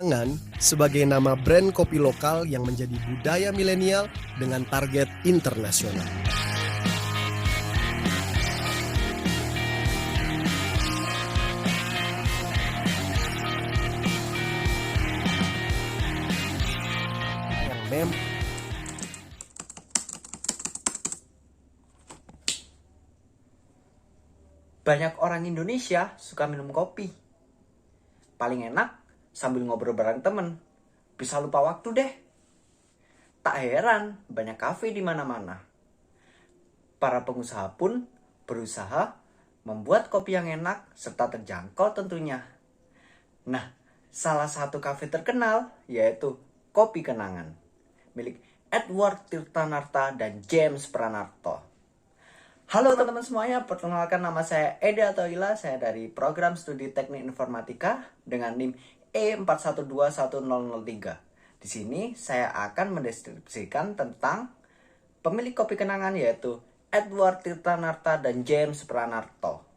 Kenangan sebagai nama brand kopi lokal yang menjadi budaya milenial dengan target internasional. Yang mem Banyak orang Indonesia suka minum kopi. Paling enak sambil ngobrol bareng temen. Bisa lupa waktu deh. Tak heran banyak kafe di mana-mana. Para pengusaha pun berusaha membuat kopi yang enak serta terjangkau tentunya. Nah, salah satu kafe terkenal yaitu Kopi Kenangan milik Edward Tirtanarta dan James Pranarto. Halo teman-teman semuanya, perkenalkan nama saya Eda Toila, saya dari program studi teknik informatika dengan NIM E41210003. Di sini saya akan mendeskripsikan tentang pemilik kopi kenangan yaitu Edward Tirtanarta dan James Pranarto.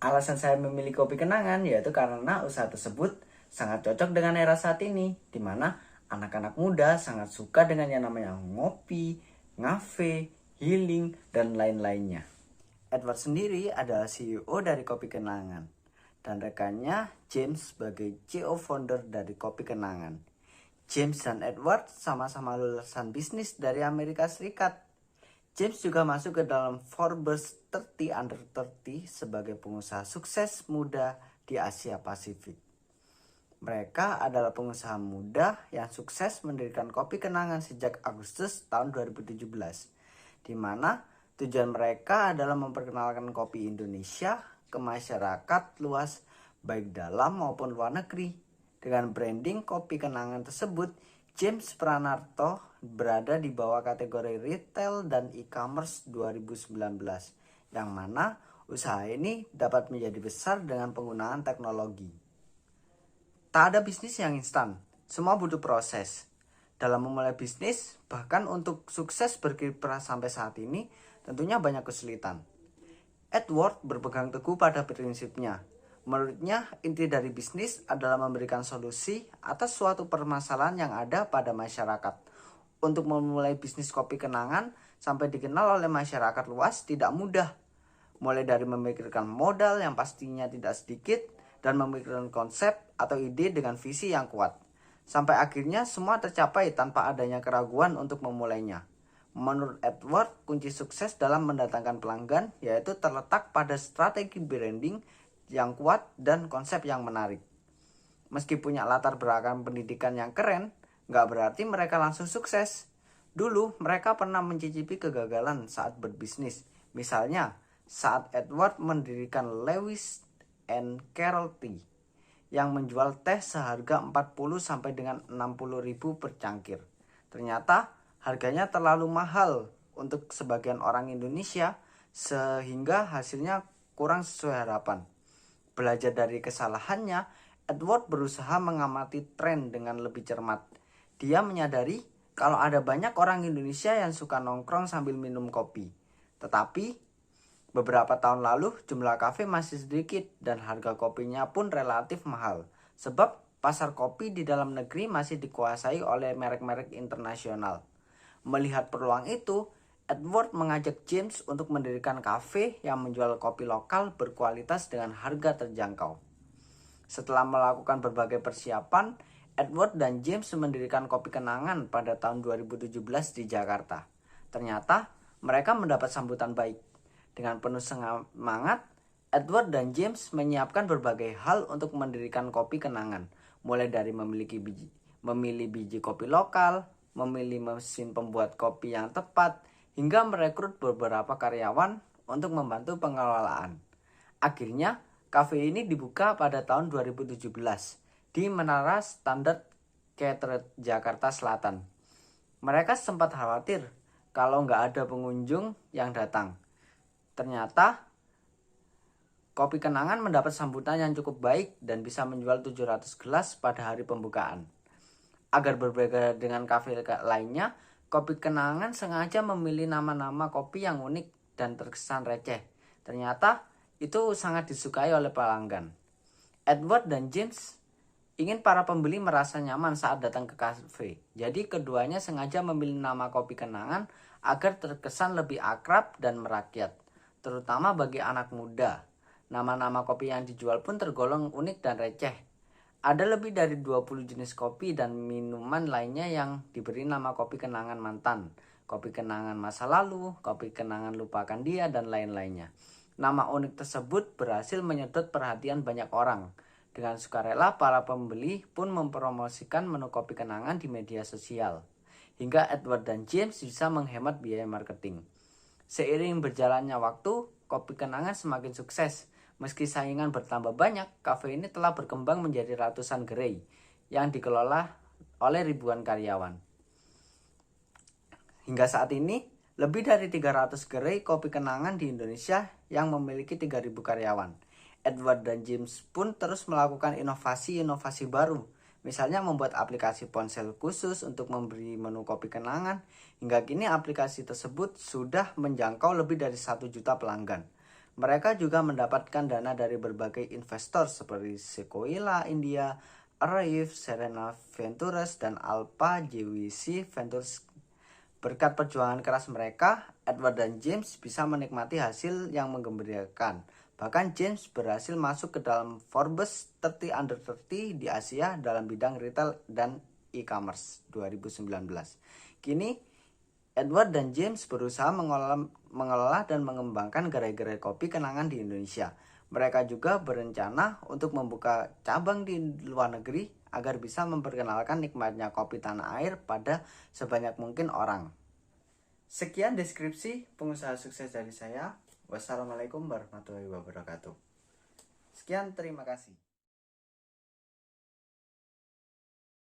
Alasan saya memilih kopi kenangan yaitu karena usaha tersebut sangat cocok dengan era saat ini, di mana anak-anak muda sangat suka dengan yang namanya ngopi, ngafe, healing, dan lain-lainnya. Edward sendiri adalah CEO dari Kopi Kenangan dan rekannya James sebagai CEO founder dari Kopi Kenangan. James dan Edward sama-sama lulusan bisnis dari Amerika Serikat. James juga masuk ke dalam Forbes 30 Under 30 sebagai pengusaha sukses muda di Asia Pasifik. Mereka adalah pengusaha muda yang sukses mendirikan Kopi Kenangan sejak Agustus tahun 2017. Di mana tujuan mereka adalah memperkenalkan kopi Indonesia ke masyarakat luas baik dalam maupun luar negeri. Dengan branding Kopi Kenangan tersebut, James Pranarto berada di bawah kategori retail dan e-commerce 2019, yang mana usaha ini dapat menjadi besar dengan penggunaan teknologi. Tak ada bisnis yang instan, semua butuh proses. Dalam memulai bisnis, bahkan untuk sukses berkiprah sampai saat ini, tentunya banyak kesulitan. Edward berpegang teguh pada prinsipnya. Menurutnya, inti dari bisnis adalah memberikan solusi atas suatu permasalahan yang ada pada masyarakat. Untuk memulai bisnis kopi kenangan sampai dikenal oleh masyarakat luas tidak mudah. Mulai dari memikirkan modal yang pastinya tidak sedikit dan memikirkan konsep atau ide dengan visi yang kuat. Sampai akhirnya semua tercapai tanpa adanya keraguan untuk memulainya. Menurut Edward, kunci sukses dalam mendatangkan pelanggan yaitu terletak pada strategi branding yang kuat dan konsep yang menarik. Meski punya latar belakang pendidikan yang keren, gak berarti mereka langsung sukses. Dulu mereka pernah mencicipi kegagalan saat berbisnis. Misalnya saat Edward mendirikan Lewis and Carroll Tea yang menjual teh seharga 40 sampai dengan 60 ribu per cangkir. Ternyata harganya terlalu mahal untuk sebagian orang Indonesia sehingga hasilnya kurang sesuai harapan. Belajar dari kesalahannya, Edward berusaha mengamati tren dengan lebih cermat. Dia menyadari kalau ada banyak orang Indonesia yang suka nongkrong sambil minum kopi. Tetapi beberapa tahun lalu jumlah kafe masih sedikit dan harga kopinya pun relatif mahal. Sebab pasar kopi di dalam negeri masih dikuasai oleh merek-merek internasional. Melihat peluang itu, Edward mengajak James untuk mendirikan kafe yang menjual kopi lokal berkualitas dengan harga terjangkau. Setelah melakukan berbagai persiapan, Edward dan James mendirikan Kopi Kenangan pada tahun 2017 di Jakarta. Ternyata mereka mendapat sambutan baik. Dengan penuh semangat, Edward dan James menyiapkan berbagai hal untuk mendirikan Kopi Kenangan. Mulai dari memilih biji kopi lokal, memilih mesin pembuat kopi yang tepat, hingga merekrut beberapa karyawan untuk membantu pengelolaan. Akhirnya, kafe ini dibuka pada tahun 2017 di Menara Standard Cathedral Jakarta Selatan. Mereka sempat khawatir kalau nggak ada pengunjung yang datang. Ternyata Kopi Kenangan mendapat sambutan yang cukup baik dan bisa menjual 700 gelas pada hari pembukaan. Agar berbeda dengan kafe lainnya, Kopi Kenangan sengaja memilih nama-nama kopi yang unik dan terkesan receh. Ternyata itu sangat disukai oleh pelanggan. Edward dan James ingin para pembeli merasa nyaman saat datang ke kafe. Jadi keduanya sengaja memilih nama kopi kenangan agar terkesan lebih akrab dan merakyat, terutama bagi anak muda. Nama-nama kopi yang dijual pun tergolong unik dan receh. Ada lebih dari 20 jenis kopi dan minuman lainnya yang diberi nama kopi kenangan mantan, kopi kenangan masa lalu, kopi kenangan lupakan dia, dan lain-lainnya. Nama unik tersebut berhasil menyedot perhatian banyak orang. Dengan sukarela, para pembeli pun mempromosikan menu kopi kenangan di media sosial. Hingga Edward dan James bisa menghemat biaya marketing. Seiring berjalannya waktu, kopi kenangan semakin sukses. Meski saingan bertambah banyak, kafe ini telah berkembang menjadi ratusan gerai yang dikelola oleh ribuan karyawan. Hingga saat ini, lebih dari 300 gerai kopi kenangan di Indonesia yang memiliki 3.000 karyawan. Edward dan James pun terus melakukan inovasi-inovasi baru. Misalnya membuat aplikasi ponsel khusus untuk memberi menu kopi kenangan. Hingga kini aplikasi tersebut sudah menjangkau lebih dari 1 juta pelanggan. Mereka juga mendapatkan dana dari berbagai investor seperti Sequoia India, Arrive, Serena Ventures, dan Alpha JWC Ventures. Berkat perjuangan keras mereka, Edward dan James bisa menikmati hasil yang menggembirakan. Bahkan James berhasil masuk ke dalam Forbes 30 Under 30 di Asia dalam bidang retail dan e-commerce 2019. Kini, Edward dan James berusaha mengelola dan mengembangkan gerai-gerai kopi kenangan di Indonesia. Mereka juga berencana untuk membuka cabang di luar negeri agar bisa memperkenalkan nikmatnya kopi tanah air pada sebanyak mungkin orang. Sekian deskripsi pengusaha sukses dari saya. Wassalamualaikum warahmatullahi wabarakatuh. Sekian, terima kasih.